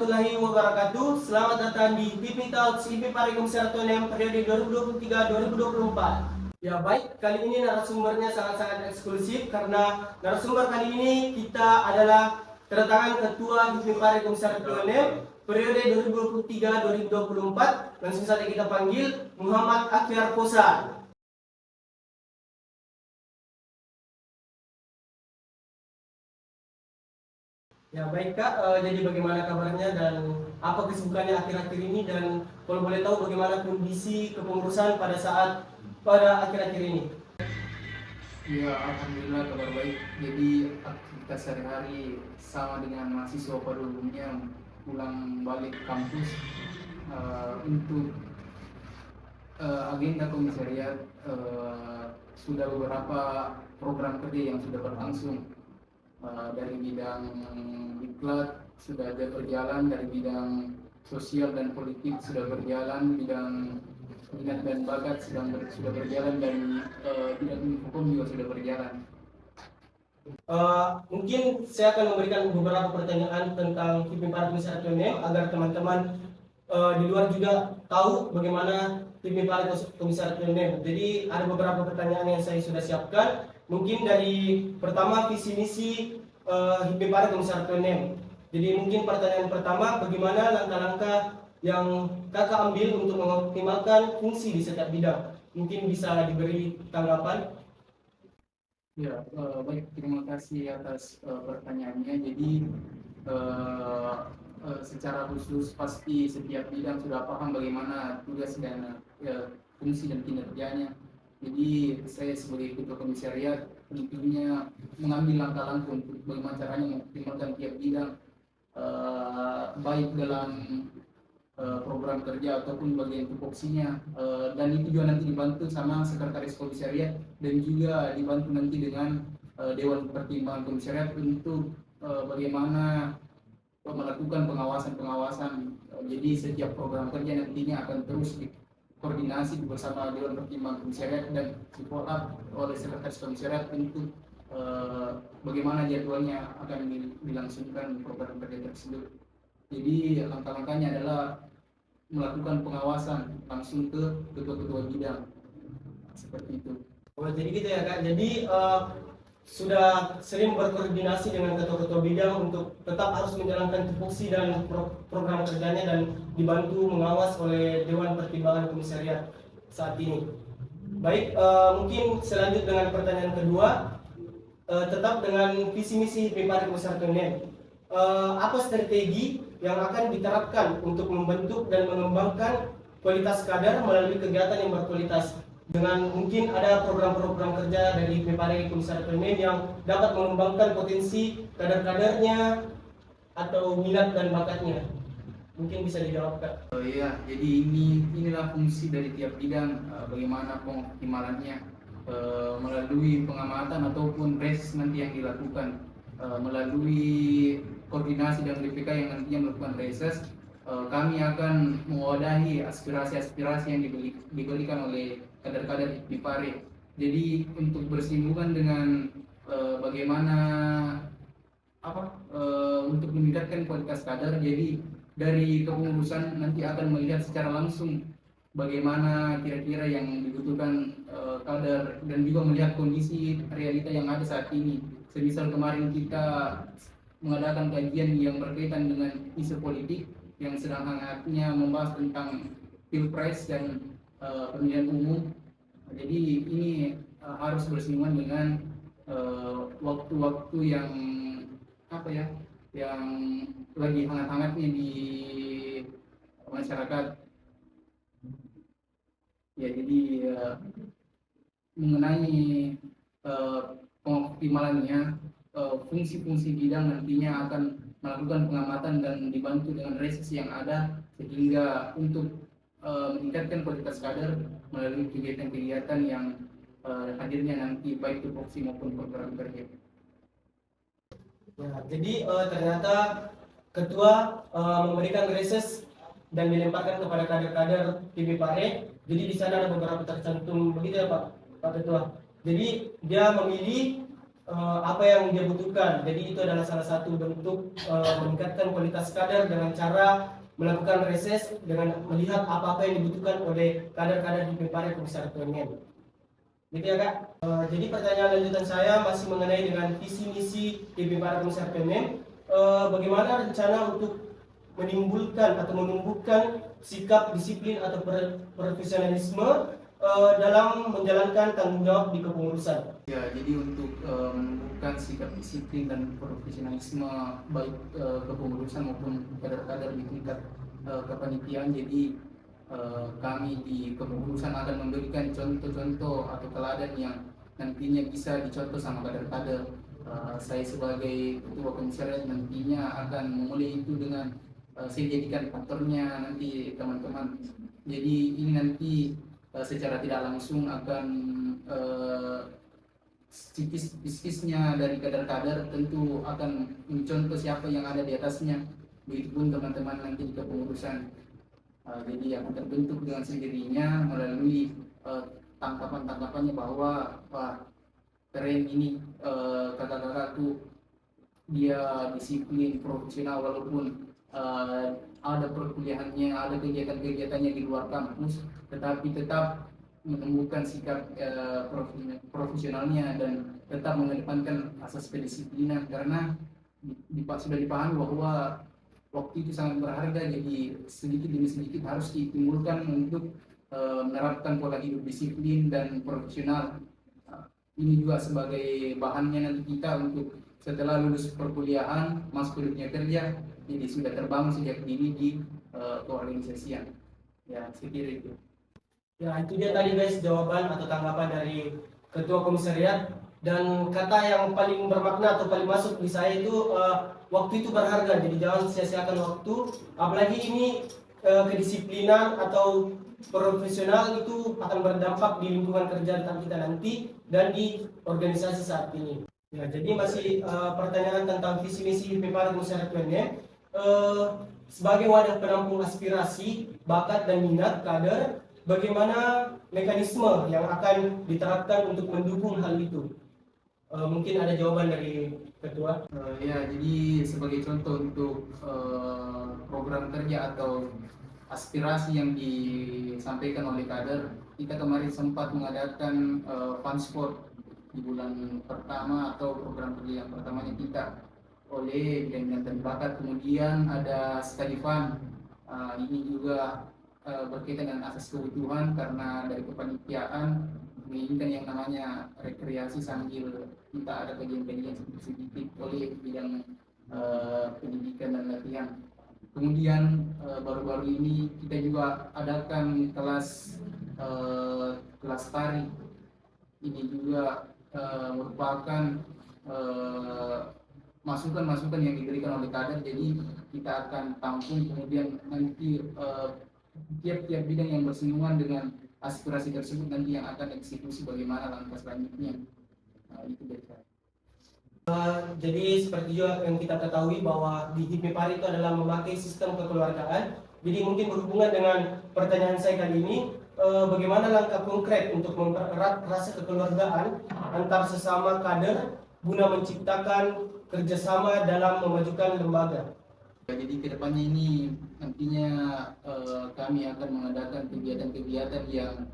warahmatullahi wabarakatuh. Selamat datang di TV Talks IP Pare Komisi Atonem periode 2023-2024. Ya baik, kali ini narasumbernya sangat-sangat eksklusif karena narasumber kali ini kita adalah kedatangan Ketua IP Pare Komisi Atonem periode 2023-2024. Langsung saja kita panggil Muhammad Akyar Kosa. Ya baik Kak, jadi bagaimana kabarnya dan apa kesibukannya akhir-akhir ini, dan kalau boleh tahu bagaimana kondisi kepengurusan pada akhir-akhir ini? Ya, alhamdulillah kabar baik. Jadi aktivitas sehari-hari sama dengan mahasiswa pada umumnya, pulang balik kampus. Untuk agenda komisariat, sudah beberapa program kerja yang sudah berlangsung. Dari bidang diklat sudah ada berjalan, dari bidang sosial dan politik sudah berjalan, bidang minat dan bakat sudah berjalan, dan bidang hukum juga sudah berjalan. Mungkin saya akan memberikan beberapa pertanyaan tentang HIPMI Pare Komisi Atonem agar teman-teman di luar juga tahu bagaimana HIPMI Pare Komisi Atonem. Jadi ada beberapa pertanyaan yang saya sudah siapkan. Mungkin dari pertama visi misi HIPMI Pare Komisi Atonem. Jadi mungkin pertanyaan pertama, bagaimana langkah-langkah yang kakak ambil untuk mengoptimalkan fungsi di setiap bidang? Mungkin bisa diberi tanggapan. Ya, baik, terima kasih atas pertanyaannya. Jadi secara khusus pasti setiap bidang sudah paham bagaimana tugas dan fungsi dan kinerjanya. Jadi saya sebagai ketua komisariat tentunya mengambil langkah-langkah untuk bagaimana caranya mengoptimalkan tiap bidang, baik dalam program kerja ataupun bagian tupoksinya, dan itu juga nanti dibantu sama sekretaris komisariat dan juga dibantu nanti dengan Dewan Pertimbangan Komisariat untuk bagaimana melakukan pengawasan. Jadi setiap program kerja nantinya akan terus koordinasi bersama Dewan Pertimbangan Komisariat dan di-follow up oleh sekretaris komisariat untuk bagaimana jadwalnya akan dilangsungkan program kerja tersebut. Jadi langkah-langkahnya adalah melakukan pengawasan langsung ke ketua-ketua bidang, seperti itu. Oh, jadi gitu ya Kak. Jadi sudah sering berkoordinasi dengan ketua-ketua bidang untuk tetap harus menjalankan tupoksi dan program kerjanya dan dibantu mengawas oleh Dewan Pertimbangan Komisariat saat ini. Baik, mungkin selanjut dengan pertanyaan kedua, tetap dengan visi misi HIPMI Pare Komisi Atonem. Apa strategi yang akan diterapkan untuk membentuk dan mengembangkan kualitas kader melalui kegiatan yang berkualitas? Dengan mungkin ada program-program kerja dari HIPMI Pare Komisi Atonem yang dapat mengembangkan potensi kader-kadernya atau minat dan bakatnya. Mungkin bisa dijawab Kak. Iya, jadi inilah fungsi dari tiap bidang, bagaimana pengoptimalannya melalui pengamatan ataupun reses nanti yang dilakukan, melalui koordinasi dan BPK yang nantinya melakukan reses. Kami akan mewadahi aspirasi-aspirasi yang diberikan oleh kader-kader HIPMI Pare. Jadi untuk bersinggungan dengan bagaimana untuk meningkatkan kualitas kader, jadi dari kepengurusan nanti akan melihat secara langsung bagaimana kira-kira yang dibutuhkan kader, dan juga melihat kondisi realita yang ada saat ini. Semisal kemarin kita mengadakan kajian yang berkaitan dengan isu politik yang sedang hangatnya membahas tentang pilpres dan pemilihan umum. Jadi ini harus bersinggungan dengan waktu-waktu yang yang lagi hangat-hangatnya di masyarakat. Ya, jadi mengenai pengoptimalannya, fungsi-fungsi bidang nantinya akan melakukan pengamatan dan dibantu dengan reses yang ada, sehingga untuk meningkatkan kualitas kader melalui kegiatan-kegiatan yang hadirnya nanti baik tupoksi maupun program kerja. Ya, jadi ternyata ketua memberikan reses dan dilemparkan kepada kader-kader HIPMI Pare. Jadi di sana ada beberapa tercantum begitu ya Pak Ketua. Jadi dia memilih apa yang dia butuhkan. Jadi itu adalah salah satu bentuk meningkatkan kualitas kader dengan cara melakukan reses dengan melihat apa-apa yang dibutuhkan oleh kader-kader di Hipmi Komisariat UMN. Gitu ya Kak. Jadi pertanyaan lanjutan saya masih mengenai dengan visi misi Hipmi Komisariat UMN. Bagaimana rencana untuk menimbulkan atau menumbuhkan sikap disiplin atau profesionalisme dalam menjalankan tanggung jawab di kepengurusan. Ya, jadi untuk menumbuhkan sikap disiplin dan profesionalisme baik kepengurusan maupun kader-kader di tingkat kepanitiaan, jadi kami di kepengurusan akan memberikan contoh-contoh atau teladan yang nantinya bisa dicontoh sama kader-kader. Saya sebagai ketua komisariat nantinya akan memulai itu dengan saya jadikan kantornya nanti teman-teman. Jadi ini nanti secara tidak langsung akan psikisnya dari kader-kader tentu akan mencontoh siapa yang ada di atasnya. Begitupun teman-teman nanti di kepengurusan. Jadi akan terbentuk dengan sendirinya melalui tangkapan-tangkapannya bahwa wah, keren ini kakak-kakakku, dia disiplin, profesional walaupun ada perkuliahannya, ada kegiatan-kegiatannya di luar kampus, tetapi tetap menemukan sikap profesionalnya dan tetap mengedepankan asas kedisiplinan, karena sudah dipahami bahwa waktu itu sangat berharga, jadi sedikit demi sedikit harus ditimbulkan untuk menerapkan pola hidup disiplin dan profesional. Ini juga sebagai bahannya nanti kita untuk setelah lulus perkuliahan masuk ke dunia kerja, jadi sudah terbangun sejak dini di keorganisasian. Ya, saya kira itu. Ya, itu dia tadi guys jawaban atau tanggapan dari ketua komisariat. Dan kata yang paling bermakna atau paling masuk di saya itu waktu itu berharga, jadi jangan sia-siakan waktu. Apalagi ini kedisiplinan atau profesional itu akan berdampak di lingkungan kerja kita nanti dan di organisasi saat ini. Ya, jadi masih pertanyaan tentang visi misi Hipmi Komisariat UMN. Sebagai wadah penampung aspirasi, bakat dan minat kader, bagaimana mekanisme yang akan diterapkan untuk mendukung hal itu? Mungkin ada jawaban dari ketua. Ya, jadi sebagai contoh untuk program kerja atau aspirasi yang disampaikan oleh kader, kita kemarin sempat mengadakan Funsport di bulan pertama atau program kerja yang pertamanya kita oleh bidang minat dan bakat. Kemudian ada study fund, ini juga berkaitan dengan asas kebutuhan karena dari kepanitiaan menginginkan yang namanya rekreasi sambil kita ada kajian-kajian sedikit oleh bidang pendidikan dan latihan. Kemudian baru-baru ini kita juga adakan kelas tari. Ini juga merupakan masukan-masukan yang diberikan oleh kader, jadi kita akan tampung kemudian nanti tiap-tiap bidang yang bersinggungan dengan aspirasi tersebut nanti yang akan eksekusi bagaimana langkah selanjutnya. Itu dari saya. Jadi seperti juga yang kita ketahui bahwa di Hipmi itu adalah memakai sistem kekeluargaan. Jadi mungkin berhubungan dengan pertanyaan saya kali ini, bagaimana langkah konkret untuk mempererat rasa kekeluargaan antar sesama kader guna menciptakan kerjasama dalam memajukan lembaga. Jadi kedepannya ini nantinya kami akan mengadakan kegiatan-kegiatan yang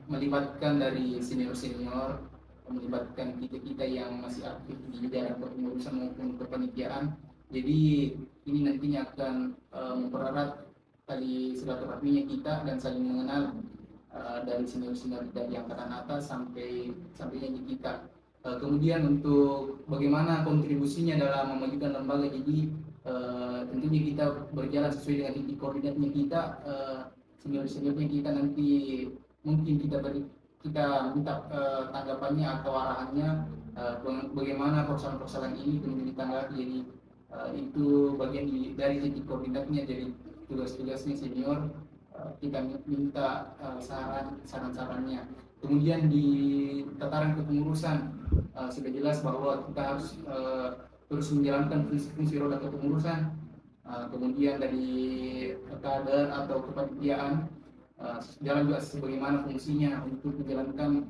melibatkan dari senior-senior, melibatkan kita-kita yang masih aktif di dalam kepengurusan maupun kepanitiaan. Jadi ini nantinya akan mempererat tali silaturahminya kita dan saling mengenal dari senior-senior dari angkatan atas sampainya di kita. Kemudian untuk bagaimana kontribusinya dalam memajukan lembaga, jadi tentunya kita berjalan sesuai dengan titik koordinatnya kita, senior-seniornya kita nanti mungkin kita minta tanggapannya atau arahannya bagaimana persoalan-persoalan ini kemudian ditanggapi. Jadi itu bagian dari titik koordinatnya, jadi tugas-tugasnya senior kita minta saran-sarannya. Kemudian di tataran kepengurusan sudah jelas bahwa kita harus terus menjalankan fungsi roda kepengurusan. Kemudian dari kader atau kepanitiaan jalan juga sebagaimana fungsinya untuk menjalankan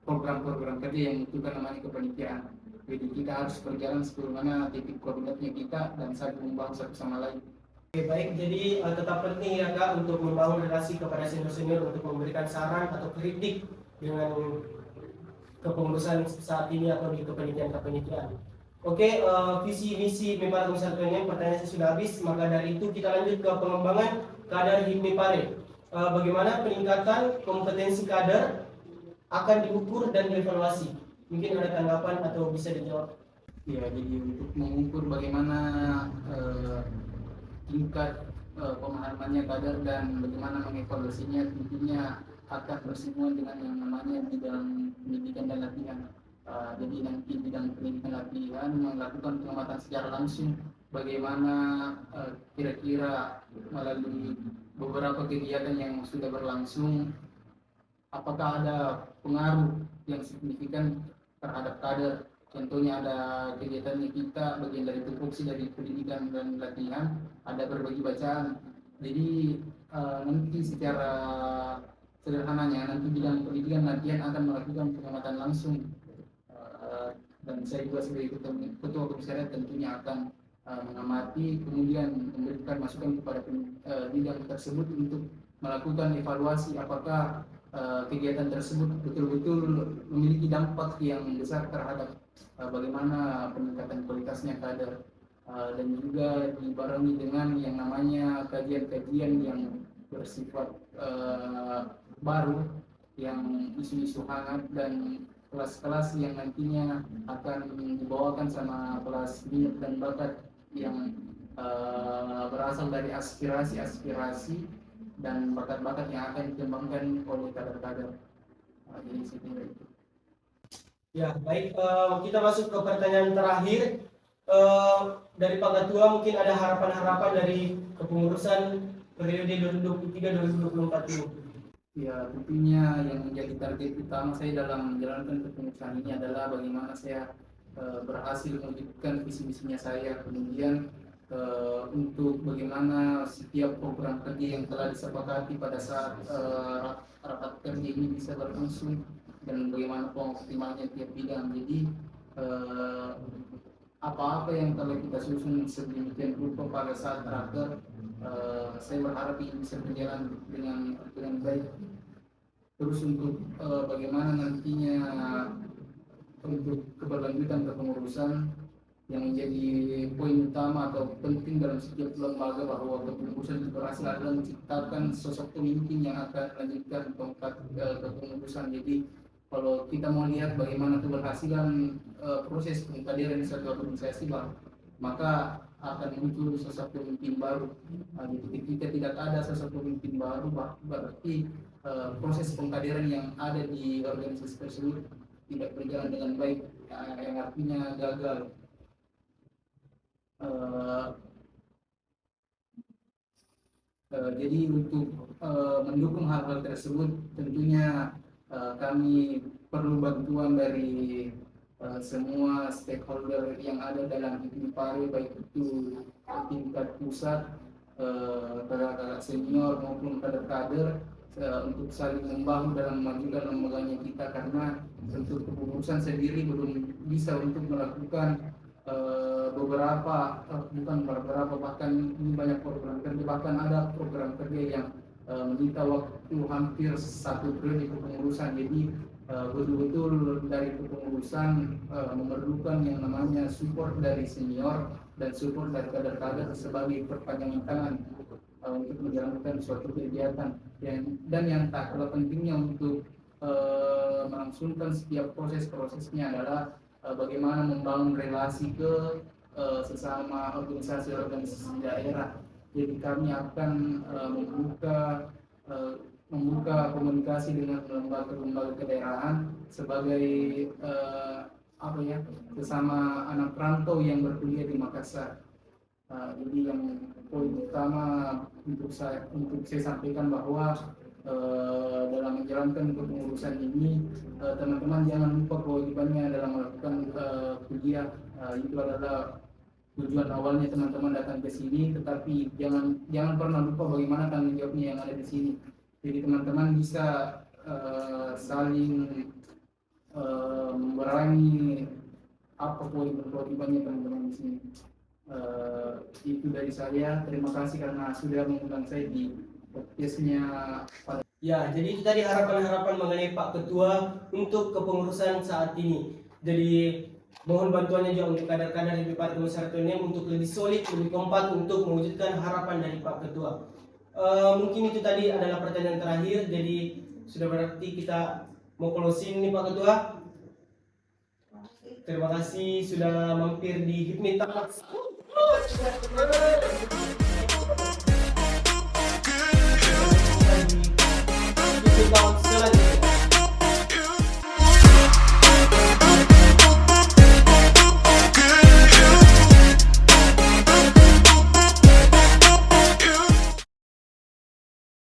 program-program kerja yang membutuhkan namanya kepanitiaan. Jadi kita harus berjalan sebagaimana titik koordinatnya kita dan saling membangun satu sama lain. Oke, baik, jadi tetap penting ya Kak untuk membangun relasi kepada senior-senior untuk memberikan saran atau kritik dengan kepengurusan saat ini atau di kepanitiaan. Oke, visi misi Mipare Komisi 1 ini pertanyaan saya sudah habis, maka dari itu kita lanjut ke pengembangan kader di Mipare. Bagaimana peningkatan kompetensi kader akan diukur dan dievaluasi? Mungkin ada tanggapan atau bisa dijawab. Ya, jadi untuk mengukur bagaimana tingkat pemahamannya kader dan bagaimana mengevaluasinya tentunya akan bersinggungan dengan yang namanya bidang pendidikan dan latihan. Jadi nanti bidang pendidikan latihan melakukan pengamatan secara langsung bagaimana kira-kira melalui beberapa kegiatan yang sudah berlangsung apakah ada pengaruh yang signifikan terhadap kader. Contohnya ada kegiatannya kita bagian dari tupoksi dari pendidikan dan latihan, ada berbagi bacaan. Jadi nanti secara sederhananya nanti bidang pendidikan latihan akan melakukan pengamatan langsung dan saya juga sebagai ketua komisariat tentunya akan mengamati kemudian memberikan masukan kepada bidang tersebut untuk melakukan evaluasi apakah kegiatan tersebut betul-betul memiliki dampak yang besar terhadap bagaimana peningkatan kualitasnya kader dan juga dibarengi dengan yang namanya kajian-kajian yang bersifat baru yang isu-isu hangat dan kelas-kelas yang nantinya akan dibawakan sama kelas minat dan bakat yang berasal dari aspirasi-aspirasi dan bakat-bakat yang akan dikembangkan oleh kader-kader. Jadi seperti itu. Ya, baik. Kita masuk ke pertanyaan terakhir. Dari Pak Ketua mungkin ada harapan-harapan dari kepengurusan periode 2023-2024 ini. Ya, tentunya yang menjadi target utama saya dalam menjalankan kepengurusan ini adalah bagaimana saya berhasil mewujudkan visi misinya saya, kemudian untuk bagaimana setiap program kerja yang telah disepakati pada saat rapat kerja ini bisa berlangsung dan bagaimana pengoptimalnya tiap bidang. Jadi apa-apa yang telah kita susun sedemikian rupa pada saat raker, saya berharap ini bisa berjalan dengan baik. Terus untuk bagaimana nantinya untuk keberlanjutan kepengurusan yang menjadi poin utama atau penting dalam setiap lembaga bahwa kepengurusan itu berhasil adalah menciptakan sosok pemimpin yang akan melanjutkan tongkat kepengurusan. Jadi kalau kita mau lihat bagaimana keberhasilan proses pengkaderan di suatu organisasi, maka akan muncul sosok pemimpin baru. Jadi ketika tidak ada sosok pemimpin baru, berarti proses pengkaderan yang ada di organisasi tersebut tidak berjalan dengan baik, yang artinya gagal. Jadi untuk mendukung hal-hal tersebut tentunya kami perlu bantuan dari semua stakeholder yang ada dalam Mipare, baik itu tingkat pusat, kakak-kakak senior maupun kader-kader untuk saling membahu dalam memajukan lembaganya kita, karena untuk kepengurusan sendiri belum bisa untuk melakukan bahkan ini banyak program kerja, bahkan ada program kerja yang menyita waktu hampir 1 periode kepengurusan. Jadi betul-betul dari kepengurusan memerlukan yang namanya support dari senior dan support dari kader-kader sebagai perpanjangan tangan untuk menjalankan suatu kegiatan dan yang tak kalah pentingnya untuk melangsungkan setiap prosesnya adalah bagaimana membangun relasi ke sesama organisasi-organisasi daerah. Jadi kami akan membuka komunikasi dengan lembaga-lembaga kedaerahan sebagai sesama anak rantau yang berkuliah di Makassar. Jadi yang poin utama untuk saya sampaikan bahwa dalam menjalankan kepengurusan ini teman-teman jangan lupa kewajibannya dalam melakukan kuliah. Itu adalah tujuan awalnya teman-teman datang ke sini, tetapi jangan pernah lupa bagaimana tanggung jawabnya yang ada di sini. Jadi teman-teman bisa saling memerangi apa kewajibannya teman-teman di sini. Itu dari saya. Terima kasih karena sudah mengundang saya di podcastnya. Ya, jadi itu tadi harapan-harapan mengenai Pak Ketua untuk kepengurusan saat ini. Jadi mohon bantuannya juga untuk kader-kader di Departemen Masyarakat UNEM untuk lebih solid, lebih kompak untuk mewujudkan harapan dari Pak Ketua. Mungkin itu tadi adalah pertanyaan terakhir. Jadi sudah berarti kita mau closing nih Pak Ketua. Terima kasih sudah mampir di Hipmi Talks.